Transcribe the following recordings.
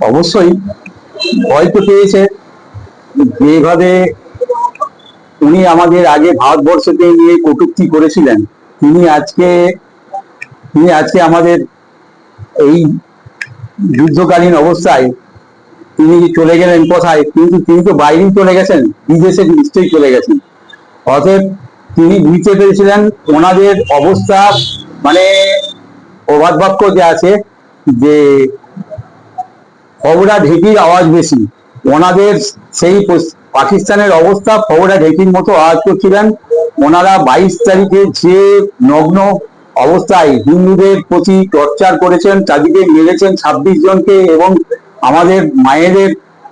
অবশ্যই ভয় তো পেয়েছে। যেভাবে উনি আমাদের আগে ভারতবর্ষকে নিয়ে কটূক্তি করেছিলেন, তিনি আজকে তিনি আজকে আমাদের এই যুদ্ধকালীন অবস্থায় তিনি চলে গেলেন কোথায়, কিন্তু তিনি তো বাইরেই চলে গেছেন, বিদেশে নিশ্চয়ই চলে গেছেন। অতএব তিনি বুঝতে পেরেছিলেন ওনাদের অবস্থা, মানে প্রবাদ বাক্য যে আছে যে ফবরা ঢেকির আওয়াজ বেশি, ওনাদের সেই পাকিস্তানের অবস্থা ফবরা ঢেকির মতো আওয়াজ করছিলেন। ওনারা 22 তারিখে যে নগ্ন অবস্থায় হিন্দুদের প্রতি টর্চার করেছেন, চারদিকে মেরেছেন 26 জনকে, এবং আমাদের মায়েদের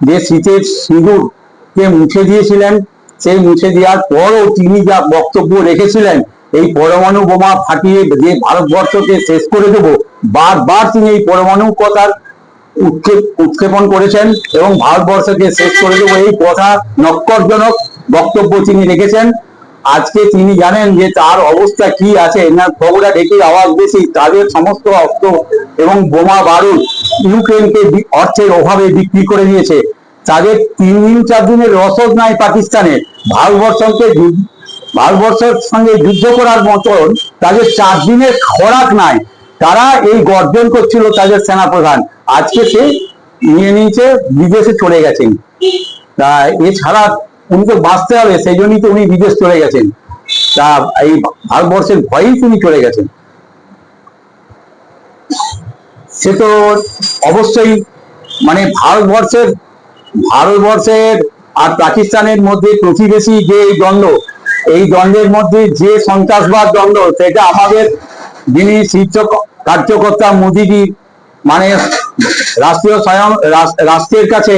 যে শীতের সিঁদুরকে মুছে দিয়েছিলেন, সেই মুছে দেওয়ার পরও তিনি যা বক্তব্য রেখেছিলেন, এই পরমাণু বোমা ফাটিয়ে যে ভারতবর্ষকে শেষ করে দেব, বারবার তিনি এই পরমাণু কথার উৎক্ষেপণ করেছেন এবং ভারতবর্ষকে শেষ করে দেবো এই কথা নক্করজনক বক্তব্য তিনি রেখেছেন। আজকে তিনি জানেন যে তার অবস্থা কি আছে, না খবরা ঢেকির আওয়াজ বেশি, তাদের সমস্ত অস্ত্র এবং বোমা বারুদ ইউক্রেনকে অর্থের অভাবে বিক্রি করে দিয়েছে। তাদের 3 দিন 4 দিনের রসদ নাই পাকিস্তানের, ভারতবর্ষের সঙ্গে যুদ্ধ করার মতন তাদের 4 দিনের খোরাক নাই। তারা এই গর্জন করছিল তাদের সেনাপ্রধান, আজকে সে নিয়ে নিয়েছে, বিদেশে চলে গেছেন। তা এছাড়া উনি তো বাঁচতে হবে, সেই জন্যই তো উনি বিদেশ চলে গেছেন। তা এই ভারতবর্ষের ভয়েই তিনি চলে গেছেন। সে তো অবশ্যই, মানে ভারতবর্ষের আর পাকিস্তানের মধ্যে প্রতিবেশী যে দ্বন্দ্ব, এই দ্বন্দ্বের মধ্যে যে সন্ত্রাসবাদ দ্বন্দ্ব, সেটা আমাদের যিনি শীর্ষ কার্যকর্তা মোদীজি, মানে রাষ্ট্রের কাছে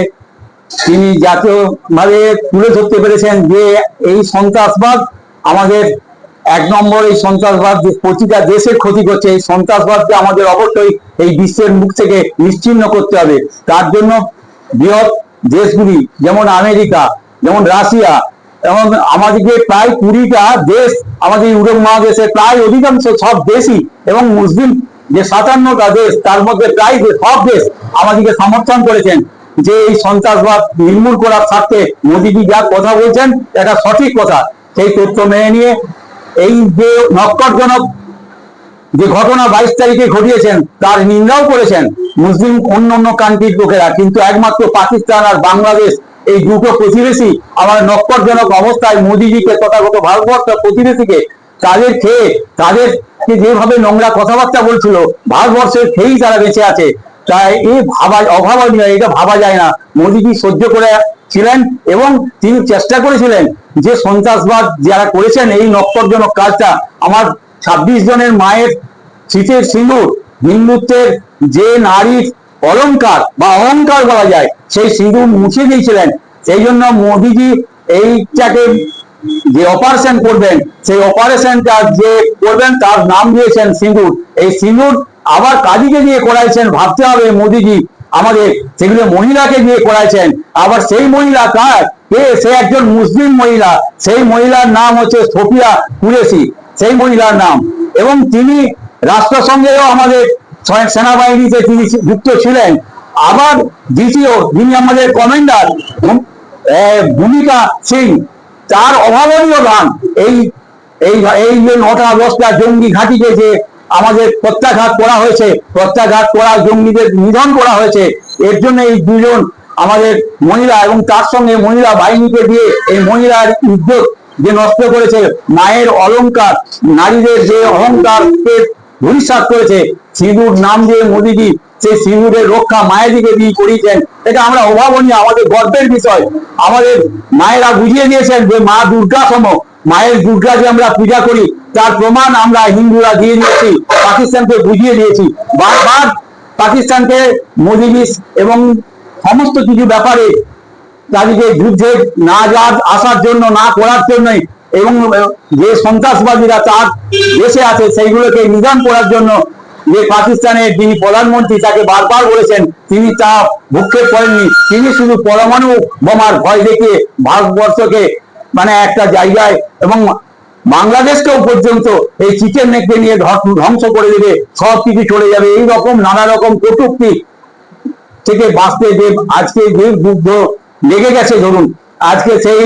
তিনি জাতীয়ভাবে তুলে ধরতে পেরেছেন যে এই সন্ত্রাসবাদ আমাদের 1 নম্বর, এই সন্ত্রাসবাদ প্রতিটা দেশের ক্ষতি করছে, এই সন্ত্রাসবাদকে আমাদের অবশ্যই এই বিশ্বের মুখ থেকে নিশ্চিহ্ন করতে হবে। তার জন্য বৃহৎ দেশগুলি যেমন আমেরিকা, যেমন রাশিয়া, এবং আমাদেরকে প্রায় 20টা দেশ, আমাদের ইউরোপ মহাদেশের প্রায় অধিকাংশ সব দেশই, এবং মুসলিম যে 57টা দেশ, তার মধ্যে প্রায় সব দেশ আমাদেরকে সমর্থন করেছেন যে এই সন্ত্রাসবাদ নির্মূল করার স্বার্থে মোদীজি যা কথা বলছেন এটা সঠিক কথা। সেই তথ্য মেনে নিয়ে এই যে নক্করজনক যে ঘটনা 22 তারিখে ঘটিয়েছেন তার নিন্দাও করেছেন মুসলিম অন্য কান্ট্রির লোকেরা, কিন্তু একমাত্র পাকিস্তান আর বাংলাদেশ, এই দুটো প্রতিবেশী আমার নক্করজনক অবস্থায় মোদীজিকে, তথাগত ভারতবর্ষ প্রতিবেশীকে, তাদের খেয়ে, তাদেরকে যেভাবে নোংরা কথাবার্তা বলছিল, ভারতবর্ষের খেয়েই তারা বেঁচে আছে। তাই এই অভাবনীয়, এটা ভাবা যায় না। মোদীজি সহ্য করে ছিলেন এবং তিনি চেষ্টা করেছিলেন যে সন্ত্রাসবাদ যারা করেছেন এই নক্করজনক কাজটা, আমার 26 জনের মায়ের শীতের সিঁদুর, হিন্দুত্বের যে নারীর অলংকার বা অহংকার বলা যায়, সেই সিঁদুর মুছে দিয়েছিলেন। সেই জন্য মোদীজি এইটাকে যে অপারেশন করবেন, সেই অপারেশনটা যে করবেন তার নাম দিয়েছেন সিঁদুর। এই সিঁদুর আবার কাজীকে দিয়ে করাইছেন, ভাবতে হবে মোদীজি আমাদের, সেগুলো মহিলাকে দিয়ে করাইছেন। আবার সেই মহিলা কার, কে, সে একজন মুসলিম মহিলা, সেই মহিলার নাম হচ্ছে সোফিয়া কুরেশি, সেই মহিলার নাম। এবং তিনি রাষ্ট্রসংঘেও আমাদের সেনাবাহিনীতে তিনি যুক্ত ছিলেন। আবার দ্বিতীয় যিনি আমাদের কমান্ডার ভূমিকা সিং, তার অভাবনীয় গান, এই এই যে 9টা 10টা জঙ্গি ঘাঁটিকে যে আমাদের প্রত্যাঘাত করা হয়েছে, প্রত্যাঘাত করা জঙ্গিদের নিধন করা হয়েছে, এর জন্য এই 2 জন আমাদের মহিলা এবং তার সঙ্গে মহিলা বাহিনীকে দিয়ে এই মহিলার ইজ্জত যে নষ্ট করেছে, মায়ের অলংকার, নারীদের যে অহংকারকে ধূলিসাৎ করেছে, সিঁদুর নাম দিয়ে মোদীজি সেই সিঁদুরের রক্ষা মায়েদিকে দিয়ে করিয়েছেন। এটা আমরা অভাবনীয়, আমাদের গর্বের বিষয়। আমাদের মায়েরা বুঝিয়ে দিয়েছেন যে মা দুর্গা সম, মায়ের দুর্গা যে আমরা পূজা করি তার প্রমাণ আমরা হিন্দুরা দিয়ে দিয়েছি, পাকিস্তানকে বুঝিয়ে দিয়েছি। বারবার পাকিস্তানকে মোদীজি এবং সমস্ত কিছু ব্যাপারে তাদেরকে যুদ্ধে না আসার জন্য, না করার জন্যই, এবং যে সন্ত্রাসবাদীরা তার দেশে আছে সেইগুলোকে নিধন করার জন্য যে পাকিস্তানের যিনি প্রধানমন্ত্রী তাকে বারবার বলেছেন, তিনি তা ভূক্ষেপ করেননি। তিনি শুধু পরমাণু বোমার ভয় দেখিয়ে ভারতবর্ষকে মানে একটা জায়গায় এবং বাংলাদেশকেও পর্যন্ত এই চিকেন নেকড়ে নিয়ে ধ্বংস করে দেবে, সব কিছু চলে যাবে, এই রকম নানা রকম কটূক্তি থেকে বাঁচতে যে আজকে যে যুদ্ধ লেগে গেছে, ধরুন আজকে সেই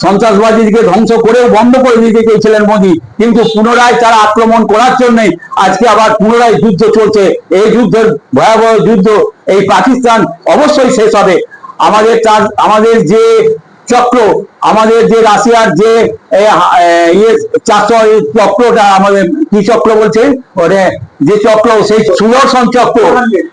সন্ত্রাসবাদীকে ধ্বংস করেও বন্ধ করে দিতে চেয়েছিলেন মোদী, কিন্তু পুনরায় তারা আক্রমণ করার জন্যে আজকে আবার পুনরায় যুদ্ধ চলছে। এই যুদ্ধের ভয়াবহ যুদ্ধ এই পাকিস্তান অবশ্যই শেষ হবে। আমাদের যে চক্র, আমাদের যে রাশিয়ার যে চক্রটা, আমাদের কি চক্র বলছে ওরে, যে চক্র, সেই সুদর্শন চক্র,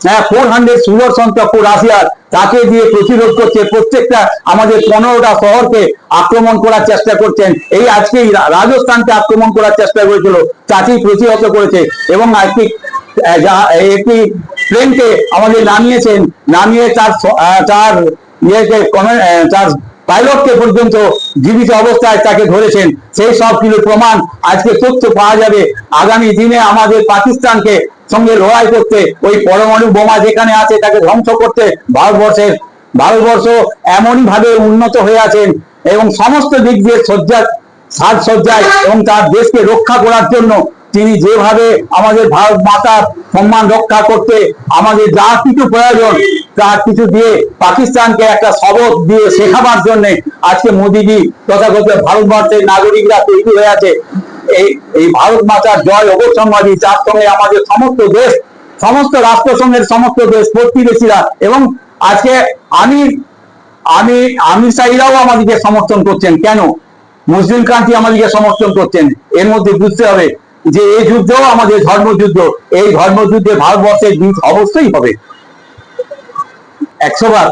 হ্যাঁ 400 সুদর্শন চক্র রাশিয়ার, তাকে দিয়ে প্রতিরোধ করছে। প্রত্যেকটা আমাদের 15টা শহরকে আক্রমণ করার চেষ্টা করছেন। এই আজকে রাজস্থানকে আক্রমণ করার চেষ্টা করেছিল, তাকেই প্রতিহত করেছে। এবং একটি প্লেনকে আমাদের নামিয়ে তার পাইলটকে পর্যন্ত জীবিত অবস্থায় তাকে ধরেছেন। সেই সব কিছু প্রমাণ আজকে তথ্য পাওয়া যাবে। আগামী দিনে আমাদের পাকিস্তানকে সঙ্গে লড়াই করতে, ওই পরমাণু বোমা যেখানে আছে তাকে ধ্বংস করতে ভারতবর্ষ এমনই ভাবে উন্নত হয়ে আছেন এবং সমস্ত দিক দিয়ে সাজসজ্জায় এবং তার দেশকে রক্ষা করার জন্য তিনি যেভাবে আমাদের ভারত মাতার সম্মান রক্ষা করতে আমাদের যা কিছু প্রয়োজন তা কিছু দিয়ে পাকিস্তানকে একটা সবক দিয়ে শেখাবার জন্য আজকে মোদীজি তথাকথিত ভারতবর্ষের নাগরিকরা তৈরি হয়ে আছে। এই ভারত মাতার জয় অবশ্যম্ভাবী, তার সঙ্গে আমাদের সমস্ত দেশ, সমস্ত রাষ্ট্রসংঘের সমস্ত দেশ প্রতিবেশীরা এবং আজকে আমির শাহীরাও আমাদেরকে সমর্থন করছেন। কেন? মুসলিম ক্রান্তি আমাদেরকে সমর্থন করছেন। এর মধ্যে বুঝতে হবে যে এই যুদ্ধও আমাদের ধর্মযুদ্ধ। এই ধর্মযুদ্ধে ভারতবর্ষের জিত অবশ্যই হবে 100 বার।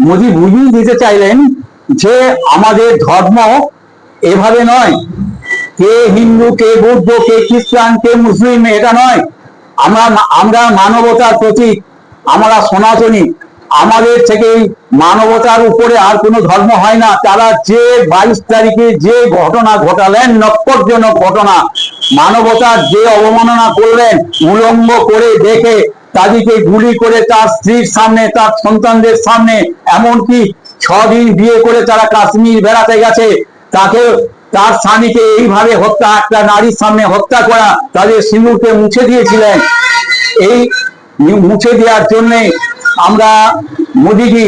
মোদী বুঝিয়ে দিতে চাইলেন যে আমাদের ধর্ম এভাবে নয়, কে হিন্দু, কে বৌদ্ধ, কে খ্রিস্টান, কে মুসলিম, এটা নয়। আমরা মানবতার প্রতীক, আমরা সনাতনী। আমাদের থেকে মানবতার উপরে আর কোনো ধর্ম হয় না। তারা যে 22 তারিখে যে ঘটনা ঘটালেন, নক্করজনক ঘটনা, মানবতার যে অবমাননা করলেন, উলঙ্গ করে দেখে তাদেরকে গুলি করে তার স্ত্রীর সামনে, তার সন্তানদের সামনে, এমনকি 6 দিন বিয়ে করে তারা কাশ্মীর বেড়াতে গেছে, তার স্বামীকে এইভাবে হত্যা, একটা নারীর সামনে হত্যা করা, তাদের সিঁদুরকে মুছে দিয়েছিলেন। এই মুছে দেওয়ার জন্য আমরা মোদীজি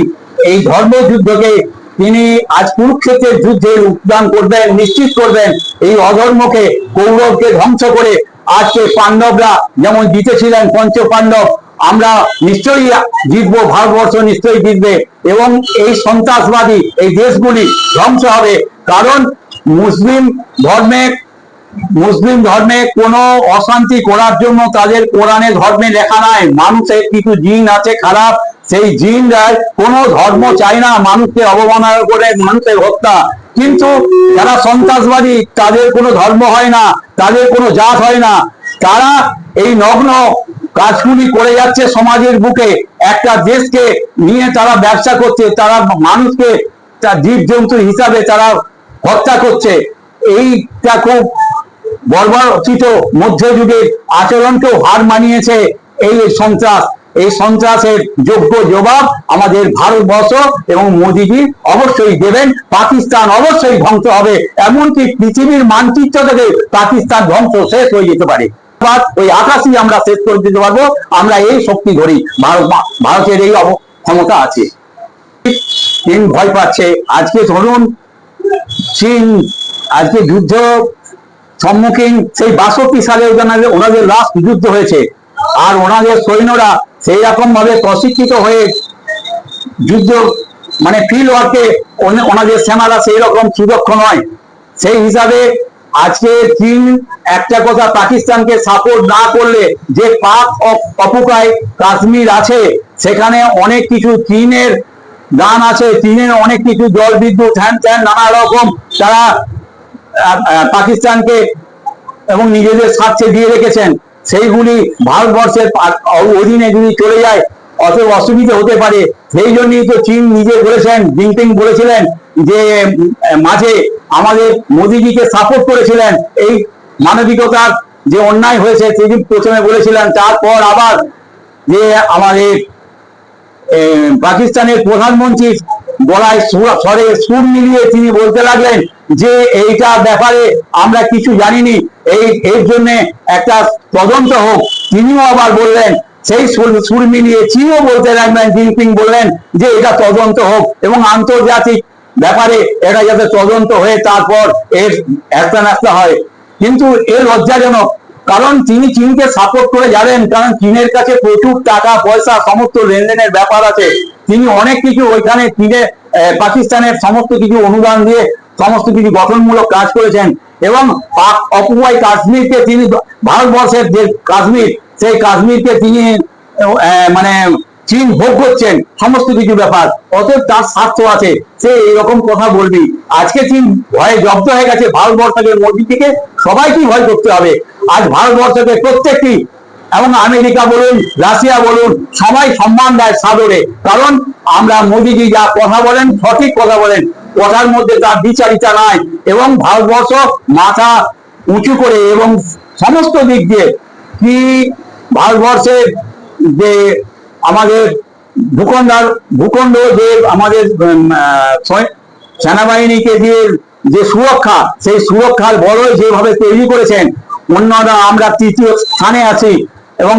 এই ধর্মযুদ্ধকে তিনি আজ কুরুক্ষেত্রের যুদ্ধে উদ্যান করবেন, নিশ্চিত করবেন। এই অধর্মকে, কৌরবকে ধ্বংস করে আজকে পাণ্ডবরা যেমন জিতেছিলেন, পঞ্চ পাণ্ডব, আমরা নিশ্চয়ই জিতবো, ভারতবর্ষ নিশ্চয়ই জিতবে এবং এই সন্ত্রাসবাদী এই দেশগুলি ধ্বংস হবে। কারণ মুসলিম ধর্মে কোনো অশান্তি করার জন্য তাদের কোরআনে ধর্মে লেখা নাই। মানুষের কিছু জিন আছে খারাপ, সেই জিনরা কোনো ধর্ম চায় না মানুষকে অবমাননা করে মানুষের হত্যা। কিন্তু যারা সন্ত্রাসবাদী তাদের কোনো ধর্ম হয় না, তাদের কোনো জাত হয় না, তারা এই নগ্ন কাজগুলি করে যাচ্ছে সমাজের বুকে। একটা দেশকে নিয়ে তারা ব্যবসা করছে, তারা মানুষকে তার জীবজন্তু হিসাবে তারা হত্যা করছে। এইটা খুব বর্বরচিত মধ্যযুগের আচরণকেও হার মানিয়েছে এই সন্ত্রাসের যোগ্য জবাব আমাদের ভারতবর্ষ এবং মোদীজি অবশ্যই দেবেন। পাকিস্তান অবশ্যই ধ্বংস হবে, এমনকি পৃথিবীর মানচিত্র থেকে পাকিস্তান ধ্বংস শেষ হয়ে যেতে পারে। ওই আকাশই আমরা শেষ করে দিতে পারবো, আমরা এই শক্তি ধরি। ভারতের এই ক্ষমতা আছে। চীন ভয় পাচ্ছে। আজকে ধরুন চীন আজকে যুদ্ধ সম্মুখীন, সেই 62 সালে ওনাদের লাস্ট যুদ্ধ হয়েছে, আর ওনাদের সৈন্যরা সেই রকম ভাবে প্রশিক্ষিত হয়ে যুদ্ধ মানে ফিল্ড ওয়ার্কে ওনাদের সেনারা সেই রকম সুদক্ষ নয়। সেই হিসাবে আজকে চীন একটা কথা, পাকিস্তানকে সাপোর্ট না করলে যে পাক অকুপায় কাশ্মীর আছে, সেখানে অনেক কিছু চীনের দান আছে, চীনের অনেক কিছু জল বিদ্যুৎ হ্যান ত্যান নানা রকম তারা পাকিস্তানকে এবং নিজেদের স্বার্থে দিয়ে রেখেছেন। সেইগুলি ভারতবর্ষের অধীনে যদি চলে যায় অত অসুবিধা হতে পারে। সেই জন্যই তো চীন নিজে বলেছেন, জিনপিং বলেছিলেন যে মাঝে আমাদের মোদীজিকে সাপোর্ট করেছিলেন। এই মানবিকতার যে অন্যায় হয়েছে তিনি প্রথমে বলেছিলেন, তারপর আবার যে আমাদের পাকিস্তানের প্রধানমন্ত্রী গলায় স্বরে সুর মিলিয়ে তিনি বলতে লাগলেন যে এইটা ব্যাপারে আমরা কিছু জানিনি, এর জন্য একটা তদন্ত হোক। তিনিও আবার বললেন সেই সুর মিলিয়ে চীনও বলতে লাগলেন, জিনপিং বললেন যে এটা তদন্ত হোক এবং আন্তর্জাতিক ব্যাপারে এটা যাতে তদন্ত হয়ে তারপর এর একটা হয়। কিন্তু এর লজ্জাজনক, কারণ তিনি চীনকে সাপোর্ট করে যাবেন, কারণ চীনের কাছে প্রচুর টাকা পয়সা সমস্ত লেনদেনের ব্যাপার আছে। তিনি অনেক কিছু ওইখানে চীনে পাকিস্তানের সমস্ত কিছু অনুদান দিয়ে সমস্ত কিছু গঠনমূলক কাজ করেছেন এবং পাক অকুপাই কাশ্মীরকে তিনি, ভারতবর্ষের যে কাশ্মীর, সেই কাশ্মীরকে তিনি মানে চীন ভোগ করছেন সমস্ত কিছু ব্যাপার, অতএব তার স্বার্থ আছে, সে এইরকম কথা বলবি। আজকে চীন ভয়ে জব্দ হয়ে গেছে ভারতবর্ষকে, মোদীজিকে সবাইকেই ভয় করতে হবে। আজ ভারতবর্ষকে প্রত্যেকটি, এবং আমেরিকা বলুন রাশিয়া বলুন সবাই সম্মান দেয় সাদরে, কারণ আমরা মোদীজি যা কথা বলেন সঠিক কথা বলেন, কথার মধ্যে তার বিচারিতা নাই, এবং ভারতবর্ষ মাথা উঁচু করে এবং সমস্ত দিক দিয়ে কি ভারতবর্ষের যে আমাদের ভূখণ্ড যে আমাদের সেনাবাহিনীকে দিয়ে যে সুরক্ষা, সেই সুরক্ষার বড়ই যেভাবে তৈরি করেছেন, অন্যরা আমরা তৃতীয় স্থানে আছি। এবং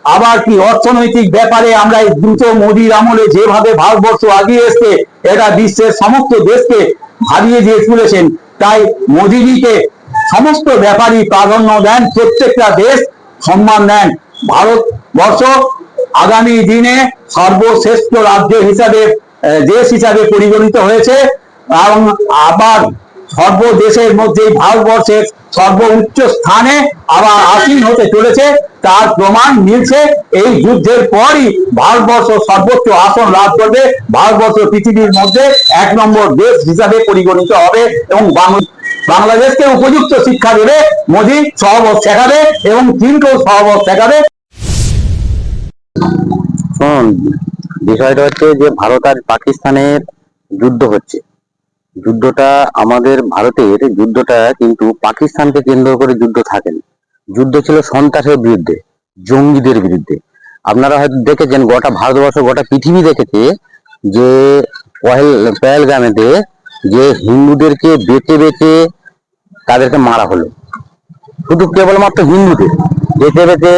আবার কি অর্থনৈতিক ব্যাপারে আমরা এই দ্রুত মোদীর আমলে যেভাবে ভারতবর্ষ আগিয়ে এসছে, এটা বিশ্বের সমস্ত দেশকে হারিয়ে দিয়ে তুলেছেন। তাই মোদীজিকে সমস্ত ব্যাপারই প্রাধান্য দেন, প্রত্যেকটা দেশ সম্মান দেন। ভারতবর্ষ আগামী দিনে সর্বশ্রেষ্ঠ রাজ্য হিসাবে, দেশ হিসাবে পরিগণিত হয়েছে, এবং আবার সর্বদেশের মধ্যে ভারতবর্ষের সর্বোচ্চ স্থানে আবার আসীন হতে চলেছে। তার প্রমাণ মিলছে এই যুদ্ধের পরই ভারতবর্ষ সর্বোচ্চ আসন লাভ করবে, ভারতবর্ষ পৃথিবীর মধ্যে 1 নম্বর দেশ হিসাবে পরিগণিত হবে এবং বাংলাদেশকে উপযুক্ত শিক্ষা দেবে মোদী, সহবত শেখাবে এবং চীনকেও সহবত শেখাবে। বিষয়টা হচ্ছে যে ভারত আর পাকিস্তানের যুদ্ধ হচ্ছে, যুদ্ধটা আমাদের ভারতের যুদ্ধটা কিন্তু পাকিস্তানকে কেন্দ্র করে যুদ্ধ থাকেন। যুদ্ধ ছিল সন্ত্রাসের বিরুদ্ধে, জঙ্গিদের বিরুদ্ধে। আপনারা হয়তো দেখেছেন, গোটা ভারতবর্ষ গোটা পৃথিবী দেখেছে যে পহেলগামেতে যে হিন্দুদেরকে বেঁচে বেঁচে তাদেরকে মারা হলো, শুধু কেবলমাত্র হিন্দুদের বেঁচে বেঁচে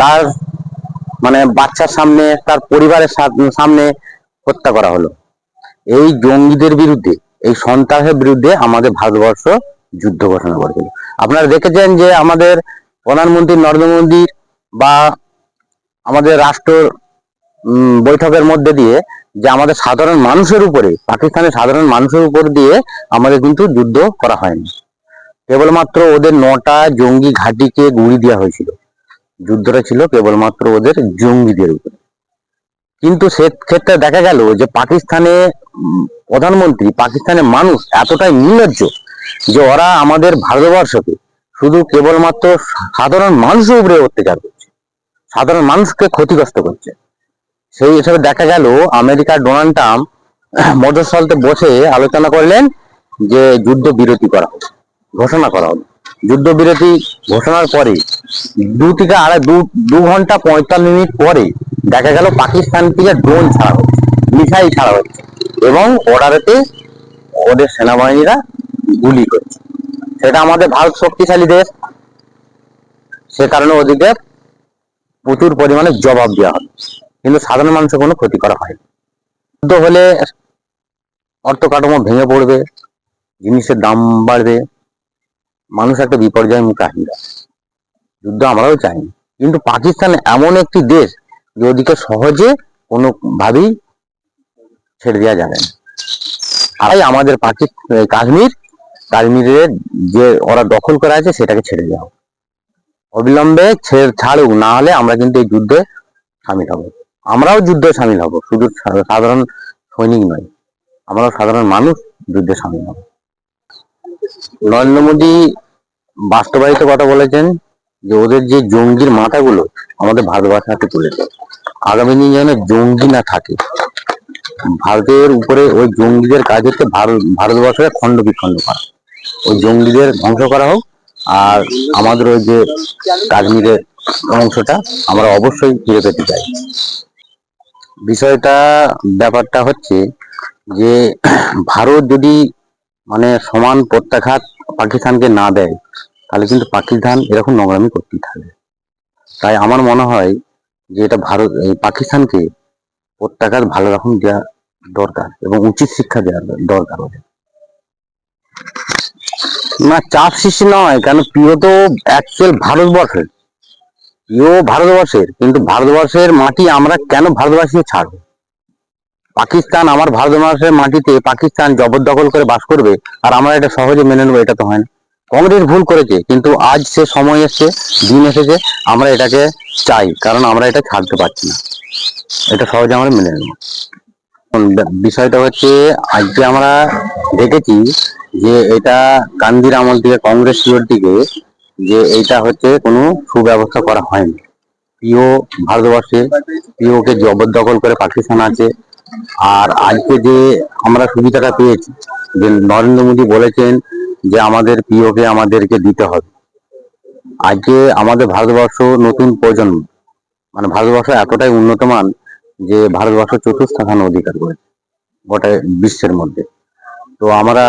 তার মানে বাচ্চার সামনে, তার পরিবারের সামনে হত্যা করা হলো। এই জঙ্গিদের বিরুদ্ধে, এই সন্ত্রাসের বিরুদ্ধে আমাদের ভারতবর্ষ যুদ্ধ ঘোষণা করেছিল। আপনারা দেখেছেন যে আমাদের প্রধানমন্ত্রী নরেন্দ্র মোদী বা আমাদের রাষ্ট্র বৈঠকের মধ্যে দিয়ে যে আমাদের সাধারণ মানুষের উপরে, পাকিস্তানের সাধারণ মানুষের উপর দিয়ে আমাদের কিন্তু যুদ্ধ করা হয়নি, কেবলমাত্র ওদের 9টা জঙ্গি ঘাঁটিকে গুঁড়ি দেওয়া হয়েছিল। যুদ্ধটা ছিল কেবলমাত্র ওদের জঙ্গিদের উপরে। কিন্তু সেক্ষেত্রে দেখা গেল যে পাকিস্তানে প্রধানমন্ত্রী, পাকিস্তানের মানুষ এতটাই নির্লজ্জ যে ওরা আমাদের ভারতবর্ষকে শুধু কেবলমাত্র সাধারণ মানুষের উপরে অত্যাচার করছে, সাধারণ মানুষকে ক্ষতিগ্রস্ত করছে। সেই হিসেবে দেখা গেল আমেরিকার ডোনাল্ড ট্রাম্প মধ্যস্থলে বসে আলোচনা করলেন যে যুদ্ধ বিরতি করা হবে, ঘোষণা করা হবে। যুদ্ধবিরতি ঘোষণার পরে 2 ঘন্টা 45 মিনিট পরে দেখা গেল পাকিস্তান থেকে ড্রোন ছাড়া হচ্ছে, মিসাইল ছাড়া হচ্ছে এবং অর্ডারেতে ওদের সেনাবাহিনীরা গুলি করছে। সেটা আমাদের ভারত শক্তিশালী দেশ, সে কারণে ওদিকে প্রচুর পরিমাণে জবাব দেওয়া হবে, কিন্তু সাধারণ মানুষের কোনো ক্ষতি করা হয়নি। যুদ্ধ হলে অর্থ কাঠামো ভেঙে পড়বে, জিনিসের দাম বাড়বে, মানুষ একটা বিপর্যয়ের মুখে আসবে। যুদ্ধ আমরাও চাইনি, কিন্তু পাকিস্তান এমন একটি দেশ যে ওদিকে সহজে কোনো ভাবেই ছেড়ে দেওয়া যাবে না। আর আমাদের কাশ্মীরের যে ওরা দখল করা আছে সেটাকে ছেড়ে দেওয়া হোক, অবিলম্বে ছাড়ুক, না হলে আমরা কিন্তু এই যুদ্ধে সামিল হব। আমরাও যুদ্ধে সামিল হব, শুধু সাধারণ সৈনিক নয়, আমরাও সাধারণ মানুষ যুদ্ধে সামিল হব। নরেন্দ্র মোদী বাস্তবায়িত কথা বলেছেন যে ওদের যে জঙ্গির মাথাগুলো আমাদের ভারতবর্ষের হাতে তুলে দেয়, আগামী দিন যেন জঙ্গি না থাকে। ভারতের উপরে ওই জঙ্গিদের কাজ হচ্ছে ভারতবর্ষকে খণ্ড বিখণ্ড করা, ওই জঙ্গিদের ধ্বংস করা হোক। আর আমাদের ওই যে কাশ্মীরের অংশটা আমরা অবশ্যই ফিরে পেতে চাই। ব্যাপারটা হচ্ছে যে ভারত যদি মানে সমান প্রত্যাঘাত পাকিস্তানকে না দেয়, তাহলে কিন্তু পাকিস্তান এরকম নোংরামি করতেই থাকবে। তাই আমার মনে হয় যে এটা ভারত এই পাকিস্তানকে প্রত্যাঘাত ভালো রকম দেওয়া দরকার এবং উচিত শিক্ষা দেওয়া দরকার ওদের। না, চাপ সৃষ্টি নয়, কেন প্রিয় তো অ্যাকচুয়াল ভারতবর্ষের, প্রিয় ভারতবর্ষের, কিন্তু ভারতবর্ষের মাটি আমরা কেন ভারতবাসীকে ছাড়বো? পাকিস্তান আমার ভারতবর্ষের মাটিতে পাকিস্তান জবরদখল করে বাস করবে আর আমরা এটা সহজে মেনে নেবো? এটা তো হয় না। কংগ্রেস ভুল করেছে, কিন্তু আজ সে সময় এসছে, দিন এসেছে, আমরা এটাকে চাই, কারণ আমরা এটা ছাড়তে পারছি না, এটা সহজে আমরা মেনে নেব। বিষয়টা হচ্ছে, আজকে আমরা দেখেছি যে এটা গান্ধীর আমল থেকে, কংগ্রেস পিরিয়ড থেকে, যে এইটা হচ্ছে কোনো সুব্যবস্থা করা হয়নি। পিও ভারতবর্ষে পিওকে জবরদখল করে পাকিস্তান আছে। আর আজকে যে আমরা সুবিধাটা পেয়েছি, যে নরেন্দ্র মোদী বলেছেন যে আমাদের পিওকে আমাদেরকে দিতে হবে। আজকে আমাদের ভারতবর্ষ নতুন প্রজন্ম, মানে ভারতবর্ষ এতটাই উন্নত মান যে ভারতবর্ষ চতুর্থ স্থান অধিকার করেছে গোটা বিশ্বের মধ্যে। তো আমরা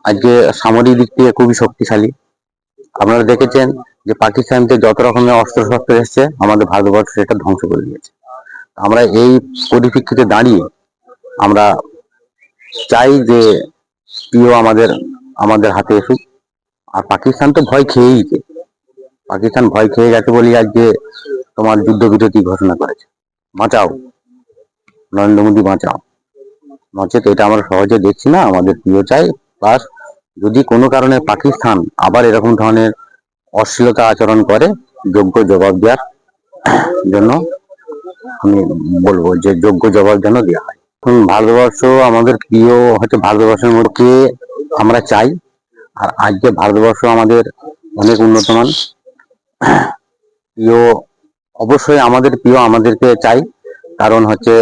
আজকে সামরিক দিক থেকে খুবই শক্তিশালী। আপনারা দেখেছেন যে পাকিস্তানতে যত রকমের অস্ত্র শস্ত্র এসছে, আমাদের ভারতবর্ষ সেটা ধ্বংস করে দিয়েছে। আমরা এই পরিপ্রেক্ষিতে দাঁড়িয়ে আমরা চাই যে পিও আমাদের হাতে এসুক। আর পাকিস্তান তো ভয় খেয়েইছে, পাকিস্তান ভয় খেয়ে গেছে বলে আজকে তোমার যুদ্ধবিরতি ঘোষণা করেছে। বাঁচাও নরেন্দ্র মোদী, বাঁচাও। নচেত এটা আমরা সহজে দেখছি না, আমাদের প্রিয় চাই। প্লাস যদি কোনো কারণে পাকিস্তান আবার এরকম ধরনের অশ্লীলতা আচরণ করে, যোগ্য জবাব দেওয়ার জন্য আমি বলবো যে যোগ্য জবাব যেন দেওয়া হয়। ভারতবর্ষ আমাদের প্রিয় হচ্ছে, ভারতবর্ষের মধ্যে আমরা চাই। আর আজকে ভারতবর্ষ আমাদের অনেক উন্নতমান। প্রিয় অবশ্যই আমাদের প্রিয় আমাদেরকে চাই, কারণ হচ্ছে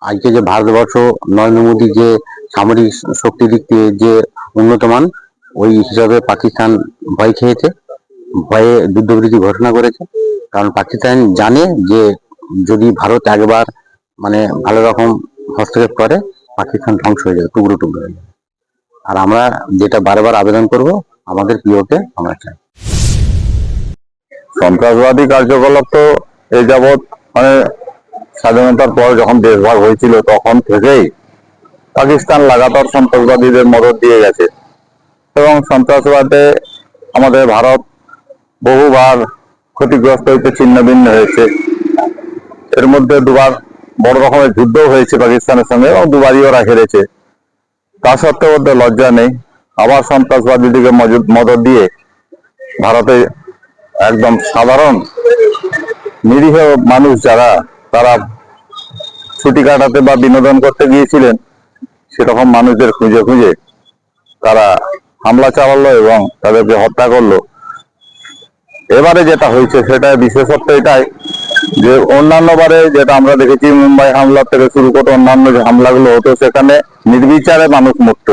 আজকে যে ভারতবর্ষ নরেন্দ্র মোদী যে সামরিক শক্তি দিক দিয়ে যে উন্নতমান, ওই হিসাবে পাকিস্তান ভয় খেয়েছে, ভয়ে যুদ্ধবিরতি ঘোষণা করেছে। কারণ পাকিস্তান জানে যে যদি ভারত একবার মানে ভালো রকম হস্তক্ষেপ করে, পাকিস্তান ধ্বংস হয়ে যাবে, টুকরো টুকরো হয়ে যাবে। আর আমরা যেটা বারবার আবেদন করব, আমাদের প্রিয়কে আমরা চাই। সন্ত্রাসবাদী কার্যকলাপ তো এই যাবৎ মানে স্বাধীনতার পর যখন দেশভাগ হয়েছিল তখন থেকেই পাকিস্তান লাগাতার সন্ত্রাসবাদীদের মদদ দিয়ে গেছে, এবং সন্ত্রাসবাদে আমাদের ভারত বহুবার ক্ষতিগ্রস্ত হয়েছে, ছিন্ন ভিন্ন হয়েছে। এর মধ্যে দুবার বড় রকমের যুদ্ধও হয়েছে পাকিস্তানের সঙ্গে, এবং দুবারই ওরা হেরেছে। তা সত্ত্বেও ওদের লজ্জা নেই, আবার সন্ত্রাসবাদীদেরকে মদদ দিয়ে ভারতে একদম সাধারণ নিরীহ মানুষ যারা, তারা ছুটি কাটাতে বা বিনোদন করতে গিয়েছিলেন, সেরকম মানুষদের খুঁজে খুঁজে তারা হামলা চালালো এবং তাদেরকে হত্যা করলো। এবারে যেটা হয়েছে সেটা বিশেষত্ব এটাই যে অন্যান্য বারে যেটা আমরা দেখেছি, মুম্বাই হামলা থেকে শুরু করে অন্যান্য যে হামলাগুলো হতো, সেখানে নির্বিচারে মানুষ মরত।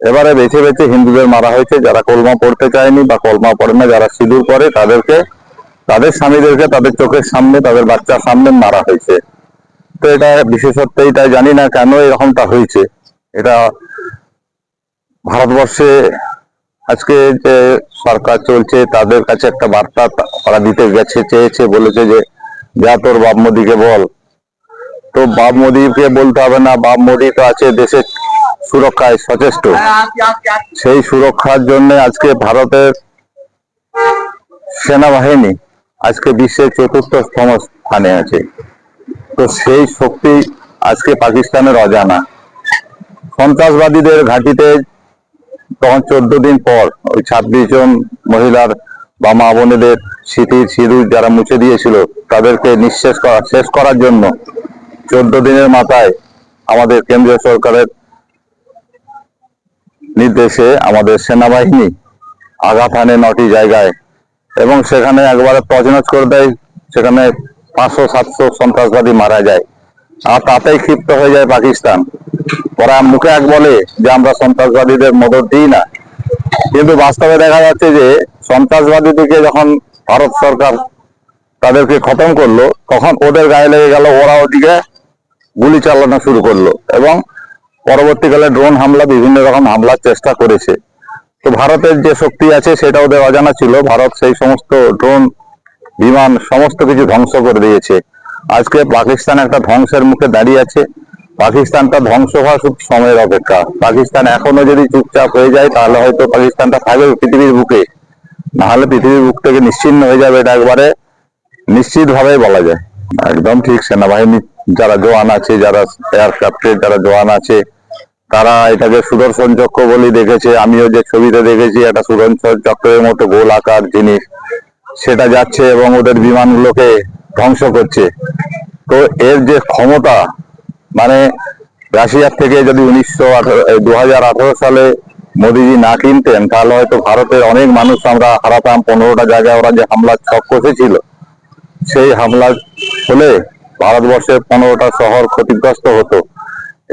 এবারে বেছে বেছে হিন্দুদের মারা হয়েছে, যারা কলমা পড়তে চায়নি বা কলমা পড়ে না, যারা সিঁদুর পরে, তাদেরকে, তাদের স্বামীদেরকে তাদের চোখের সামনে, তাদের বাচ্চার সামনে মারা হয়েছে। তো এটা বিশেষত্ব এটাই, জানি না কেন এরকমটা হয়েছে। এটা ভারতবর্ষে আজকে যে সরকার চলছে, তাদের কাছে একটা বার্তা তারা দিতে গেছে, চেয়েছে, বলেছে যে যা তোর বাপ মোদীকে বল। তো বাপ মোদীকে বলতে হবে না, বাপ মোদী তো আছে দেশের সুরক্ষায় সচেষ্ট। সেই সুরক্ষার জন্য আজকে ভারতের সেনাবাহিনী আজকে বিশ্বের চতুর্থতম স্থানে আছে। তো সেই শক্তি আজকে পাকিস্তানের অজানা। সন্ত্রাসবাদীদের ঘাঁটিতে তখন 14 দিন পর ওই 26 জন মহিলার বা মা বোনেদের স্মৃতির সিঁদুর যারা মুছে দিয়েছিল, তাদেরকে শেষ করার জন্য 14 দিনের মাথায় আমাদের কেন্দ্রীয় সরকারের নির্দেশে আমাদের সেনাবাহিনী আঘাত হানে 9টি জায়গায়, এবং সেখানে একবারে তছনছ করে দেয়। সেখানে 500-700 সন্ত্রাসবাদী মারা যায়। আর তাতেই ক্ষিপ্ত হয়ে যায় পাকিস্তান। ওরা মুখে এক বলে যে আমরা সন্ত্রাসবাদীদের মদদ দিই না, কিন্তু বাস্তবে দেখা যাচ্ছে যে সন্ত্রাসবাদীদেরকে যখন ভারত সরকার তাদেরকে খতম করলো, তখন ওদের গায়ে লেগে গেল, ওরা ওদিকে গুলি চালানো শুরু করলো, এবং পরবর্তীকালে ড্রোন হামলা, বিভিন্ন রকম হামলার চেষ্টা করেছে। তো ভারতের যে শক্তি আছে সেটা ওদের অজানা ছিল। ভারত সেই সমস্ত ড্রোন বিমান সমস্ত কিছু ধ্বংস করে দিয়েছে। আজকে পাকিস্তান একটা ধ্বংসের মুখে দাঁড়িয়ে আছে। পাকিস্তানটা ধ্বংস হওয়া শুধু সময়ের অপেক্ষা। পাকিস্তান এখনো যদি চুপচাপ হয়ে যায় তাহলে হয়তো পাকিস্তানটা থাকবে পৃথিবীর বুকে, নাহলে পৃথিবীর বুক থেকে নিশ্চিহ্ন হয়ে যাবে, এটা একবারে নিশ্চিত ভাবে বলা যায়। একদম ঠিক। সেনাবাহিনী যারা জওয়ান আছে, যারা এয়ারক্রাফটের যারা জওয়ান আছে, তারা এটাকে সুদর্শন চক্র বলে দেখেছে। আমিও যে ছবিতে দেখেছি একটা সুদর্শন চক্রের মতো গোল আকার জিনিস, সেটা যাচ্ছে এবং ওদের বিমানগুলোকে ধ্বংস করছে। তো এর যে ক্ষমতা, মানে রাশিয়ার থেকে যদি 2018 সালে মোদিজি না কিনতেন তাহলে হয়তো ভারতের অনেক মানুষ আমরা হারাতাম। 15টা জায়গায় ওরা যে হামলার ছক কষেছিল, সেই হামলার ফলে ভারতবর্ষের 15টা শহর ক্ষতিগ্রস্ত হতো।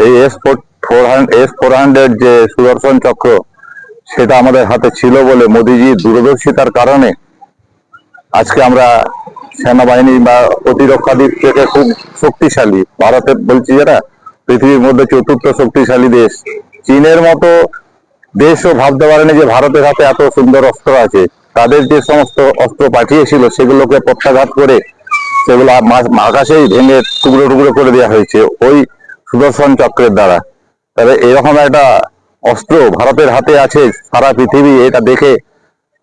এই S-400 যে সুদর্শন চক্র, সেটা আমাদের হাতে ছিল বলে মোদিজির দূরদর্শিতার কারণে আজকে আমরা সেনাবাহিনী বা প্রতিরক্ষা দিক থেকে খুব শক্তিশালী। ভারতের বলছি যারা পৃথিবীর মধ্যে চতুর্থ শক্তিশালী দেশ। চীনের মতো দেশও ভাবতে পারেনি যে ভারতের হাতে এত সুন্দর অস্ত্র আছে। তাদের যে সমস্ত অস্ত্র পাঠিয়েছিল সেগুলোকে প্রত্যাঘাত করে সেগুলো আকাশেই ভেঙে টুকরো টুকরো করে দেওয়া হয়েছে ওই সুদর্শন চক্রের দ্বারা। তবে এরকম একটা অস্ত্র ভারতের হাতে আছে, সারা পৃথিবী এটা দেখে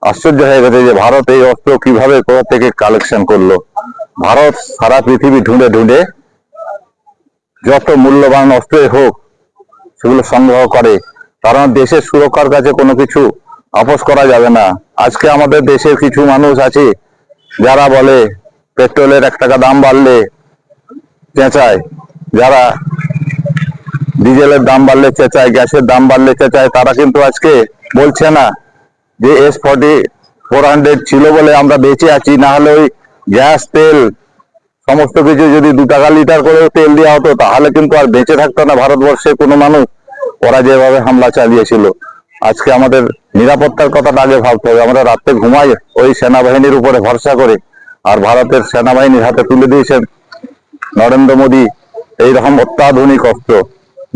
আশ্চর্য হয়ে গেছে যে ভারত এই অস্ত্র কিভাবে কোথা থেকে কালেকশন করলো। ভারত সারা পৃথিবী ঢুঁড়ে ঢুঁড়ে যত মূল্যবান অস্ত্রই হোক সেগুলো সংগ্রহ করে, কারণ দেশের সুরক্ষার কাছে কোনো কিছু আপোষ করা যাবে না। আজকে আমাদের দেশের কিছু মানুষ আছে যারা বলে পেট্রোলের 1 টাকা দাম বাড়লে চেঁচায়, যারা ডিজেলের দাম বাড়লে চেঁচায়, গ্যাসের দাম বাড়লে চেঁচায়, তারা কিন্তু আজকে বলছে না যে S-400 ছিল বলে আমরা বেঁচে আছি, না হলে ওই গ্যাস তেল সমস্ত কিছু যদি 2 টাকা লিটার করে তেল দেওয়া হতো তাহলে কিন্তু আর বেঁচে থাকতো না ভারতবর্ষে কোনো মানুষ। ওরা যেভাবে হামলা চালিয়েছিল, আজকে আমাদের নিরাপত্তার কথাটা আগে ভাবতে হবে। আমরা রাতে ঘুমাই ওই সেনাবাহিনীর উপরে ভরসা করে, আর ভারতের সেনাবাহিনীর হাতে তুলে দিয়েছেন নরেন্দ্র মোদী এইরকম অত্যাধুনিক অস্ত্র,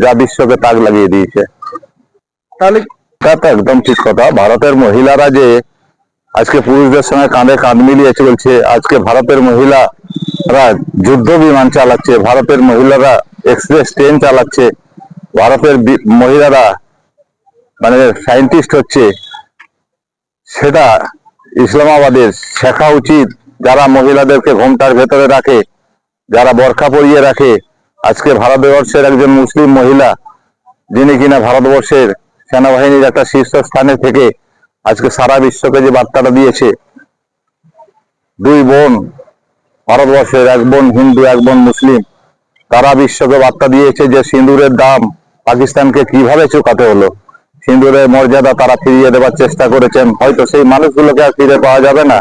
যা বিশ্বকে তাক লাগিয়ে দিয়েছে। তাহলে এটা তো একদম ঠিক কথা। ভারতের মহিলারা যে আজকে পুরুষদের সঙ্গে কাঁধে কাঁধ মিলিয়ে চলছে, আজকে ভারতের মহিলারা যুদ্ধ বিমান চালাচ্ছে, ভারতের মহিলারা এক্সপ্রেস ট্রেন চালাচ্ছে, ভারতের মহিলারা মানে সায়েন্টিস্ট হচ্ছে, সেটা ইসলামাবাদের শেখা উচিত। যারা মহিলাদেরকে ঘোমটার ভেতরে রাখে, যারা বোরখা পরিয়ে রাখে, আজকে ভারতবর্ষের একজন মুসলিম মহিলা যিনি কিনা ভারতবর্ষের সেনাবাহিনীর একটা শীর্ষস্থানে থেকে আজকে সারা বিশ্বকে যে বার্তাটা দিয়েছে, 2 বোন ভারতবর্ষের, 1 বোন হিন্দু 1 বোন মুসলিম, তারা বিশ্বকে বার্তা দিয়েছে যে সিঁদুরের দাম পাকিস্তানকে কিভাবে চুকাতে হলো। সিঁদুরের মর্যাদা তারা ফিরিয়ে দেওয়ার চেষ্টা করেছেন। হয়তো সেই মানুষগুলোকে আর ফিরে পাওয়া যাবে না,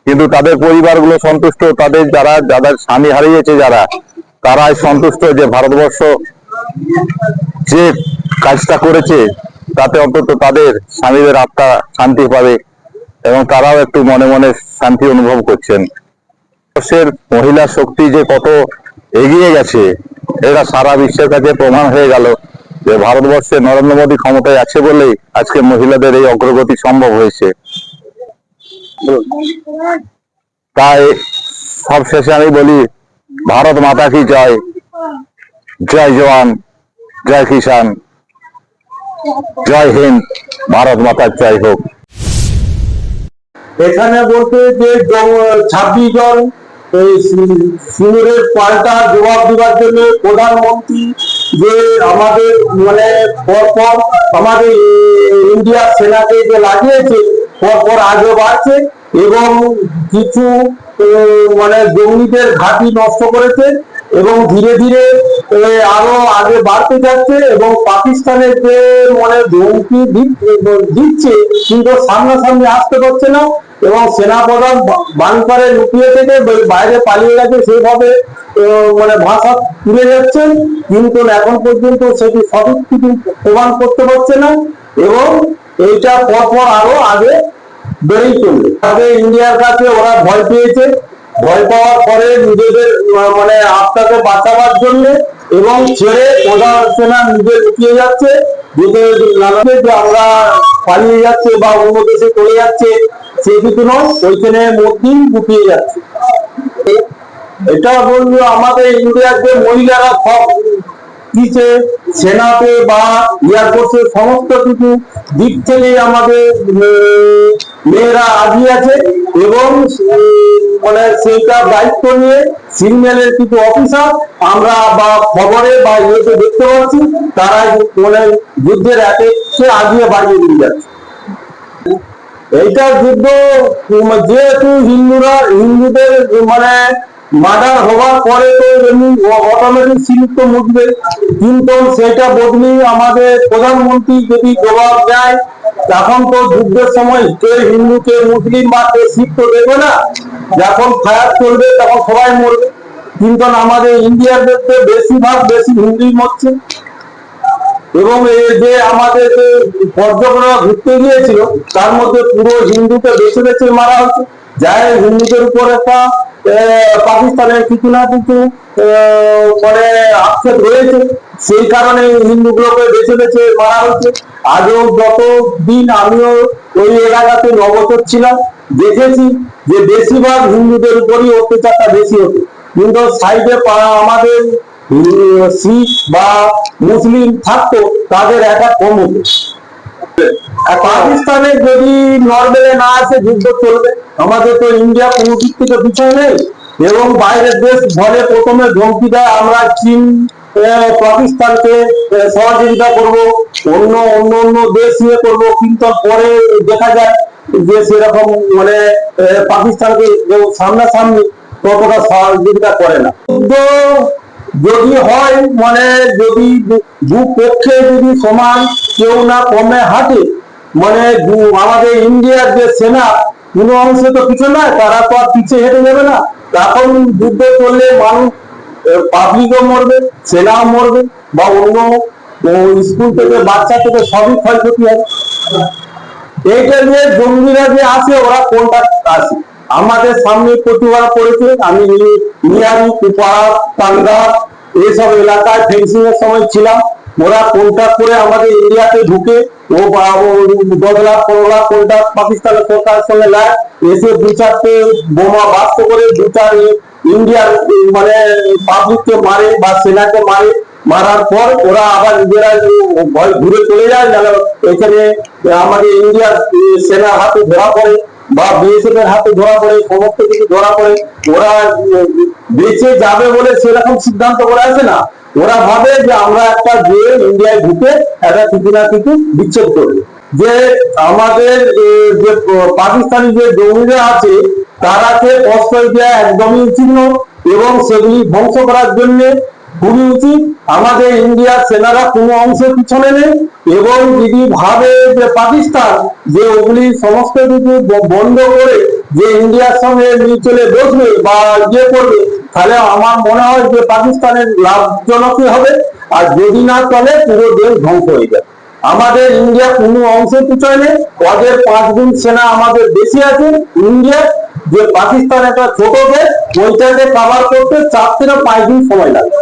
কিন্তু তাদের পরিবারগুলো সন্তুষ্ট, তাদের যাদের স্বামী হারিয়েছে যারা, তারাই সন্তুষ্ট যে ভারতবর্ষ যে কাজটা করেছে তাতে অন্তত তাদের স্বামীদের আত্মা শান্তি পাবে এবং তারাও একটু মনে মনে শান্তি অনুভব করছেন। ভারতবর্ষের মহিলা শক্তি যে কত এগিয়ে গেছে এটা সারা বিশ্বের কাছে প্রমাণ হয়ে গেল যে ভারতবর্ষে নরেন্দ্র মোদী ক্ষমতায় আছে বলেই আজকে মহিলাদের এই অগ্রগতি সম্ভব হয়েছে। তাই সবশেষে আমি বলি, ভারত মাতা কি জয়, জয় জওয়ান, জয় কিষান, জয় হিন্দ, ভারত মাতার জয় হোক। এখানে বলতে যে 26 জন এই সিঙ্গুরের পাল্টা জবাব দেওয়ার জন্য প্রধানমন্ত্রী যে আমাদের মানে পরপর আমাদের ইন্ডিয়ার সেনাকে যে লাগিয়েছে, পরপর আগে বাড়ছে এবং কিছু মানে জঙ্গিদের ঘাঁটি নষ্ট করেছে এবং ধীরে ধীরে আরো আগে বাড়তে যাচ্ছে এবং পাকিস্তানের যে মানে ধমকি দিচ্ছে কিন্তু সামনাসামনি আসতে পারছে না এবং সেনাপ্রধান বাংকারে লুকিয়ে থেকে বাইরে পালিয়ে গেছে সেইভাবে মানে ভাষা তুলে যাচ্ছেন, কিন্তু এখন পর্যন্ত সেটি সঠিক কিছু প্রমাণ করতে পারছে না এবং এইটা পরপর আরো আগে বেড়েই চলবে। তবে ইন্ডিয়ার কাছে ওরা ভয় পেয়েছে, ভয় পাওয়ার পরে নিজেদের মানে আত্মাকে বাঁচাবার জন্য এবং ছেড়ে প্রধান সেনা নিজে লুকিয়ে যাচ্ছে, যে আমরা পালিয়ে যাচ্ছে বা অন্য দেশে চলে যাচ্ছে সে কিছু নয়, ওইখানে মধ্যেই গুটিয়ে যাচ্ছে। এটা বললো আমাদের ইন্ডিয়ার যে মহিলারা সব কিছু সেনাতে বা এয়ারফোর্সে সমস্ত কিছু দিক থেকে আমাদের মেয়েরা আগিয়ে আছে, এবং মানে সেইটা দায়িত্ব নিয়ে সিগন্যালের কিছু অফিসার আমরা বা খবরে বা ইয়েতে দেখতে পাচ্ছি, তারা মানে যুদ্ধের একে আগিয়ে বাড়িয়ে দিয়ে যাচ্ছে। এইটা যুদ্ধ যেহেতু হিন্দুদের মানে মার্ডার হওয়ার পরে তো এমনি অটোমেটিক সিলিপ তো মুঠবে, কিন্তু সেটা বদলি আমাদের প্রধানমন্ত্রী যদি জবাব দেয়, তখন তো যুদ্ধের সময় কে হিন্দু কে মুসলিম বা কে শিখ তো দেবে না, যখন ফায়ার চলবে তখন সবাই মরবে। কিন্তু আমাদের ইন্ডিয়ার মধ্যে বেশি হিন্দুই মরছে, এবং এই যে আমাদের যে পর্যটকরা ঘুরতে গিয়েছিল তার মধ্যে পুরো হিন্দুকে বেছে বেছে মারা হচ্ছে, যাই হিন্দুদের উপর একটা পাকিস্তানের কিছু না কিছু মানে আক্ষেপ রয়েছে, সেই কারণে হিন্দুগুলোকে বেছে বেছে মারা হচ্ছে। আগেও যত দিন আমিও ওই এলাকাতে নবছর ছিলাম, দেখেছি যে বেশিরভাগ হিন্দুদের উপরই অত্যাচারটা বেশি হতো, কিন্তু সাইডে আমাদের শিখ বা মুসলিম থাকতো, তাদের একটা কম হতো। আর পাকিস্তানে যদি নর্মেলে না আসে যুদ্ধ চলবে, আমাদের তো ইন্ডিয়া কোনো দিক থেকে পিছনে নেই, এবং বাইরের দেশ বলে প্রথমে ধমকি দেয় আমরা চীন পাকিস্তানকে সহযোগিতা করব, অন্য দেশ ইয়ে করবো, কিন্তু পরে দেখা যায় যে সেরকম মানে পাকিস্তানকে সামনাসামনি ততটা সহযোগিতা করে না। তো যদি হয় মানে যদি দু পক্ষে যদি সমান কেউ না কমে হাঁটে, মানে আমাদের ইন্ডিয়ার যে সেনা কোনো অংশে তো পিছনে নয়, তারা তো আর পিছিয়ে হেঁটে যাবে না। তখন যুদ্ধ করলে মানুষ পাবলিকও মরবে, সেনাও মরবে, বা অন্য স্কুল থেকে বাচ্চা থেকে সবই ক্ষয়ক্ষতি হবে। এইটা যে জঙ্গিরা যে আছে ওরা কোনটা আছে আমাদের সামনে প্রতিবার করেছে। আমি নিয়ারি কুপাড়া টাঙ্গা এইসব এলাকায় ফেন্সিং এর সময় ছিলাম, ওরা কন্ট্যাক্ট করে আমাদের ইন্ডিয়াতে ঢুকে ও 10 লাখ 15 লাখ কন্ট্যাক্ট পাকিস্তানের সরকারের সঙ্গে লাগ এসে 2-4টে বোমা বাস্ত করে 2-4 ইন্ডিয়ার মানে পাবলিককে মারে বা সেনাকে মারে, মারার পর ওরা আবার নিজেরা ভয় ঘুরে চলে যায়, এখানে আমাদের ইন্ডিয়ার সেনার হাতে ধরা পড়ে বা বিএসএফ এর হাতে ধরা পড়ে, সমস্ত কিছু ধরা পড়ে। ওরা বেঁচে যাবে বলে সেরকম সিদ্ধান্ত করে আসে না, ওরা ভাবে যে আমরা একটা যে ইন্ডিয়ায় ঢুকে একটা কিছু না কিছু বিচ্ছেদ করবে। যে আমাদের যে পাকিস্তানি যে জঙ্গিরা আছে তারাকে প্রশ্রয় দেওয়া একদমই উচিত নয়, এবং সেগুলি ধ্বংস করার জন্য খুবই উচিত। আমাদের ইন্ডিয়ার সেনারা কোনো অংশে পিছনে নেই, এবং যদি ভাবে যে পাকিস্তান যে ওগুলি সমস্ত কিছু বন্ধ করে যে ইন্ডিয়ার সঙ্গে মিউচুয়ালে বসবে বা ইয়ে করবে, তাহলে আমার মনে হয় যে পাকিস্তানের লাভজনকই হবে, আর যদি না চলে পুরো দেশ ধ্বংস হয়ে যাবে। আমাদের ইন্ডিয়া কোনো অংশে পিছনে নেই, ওদের 5 গুণ সেনা আমাদের বেশি আছে ইন্ডিয়া, যে পাকিস্তান একটা ছোট দেশ, ওইটাকে কভার করতে 4 থেকে 5 দিন সময় লাগে।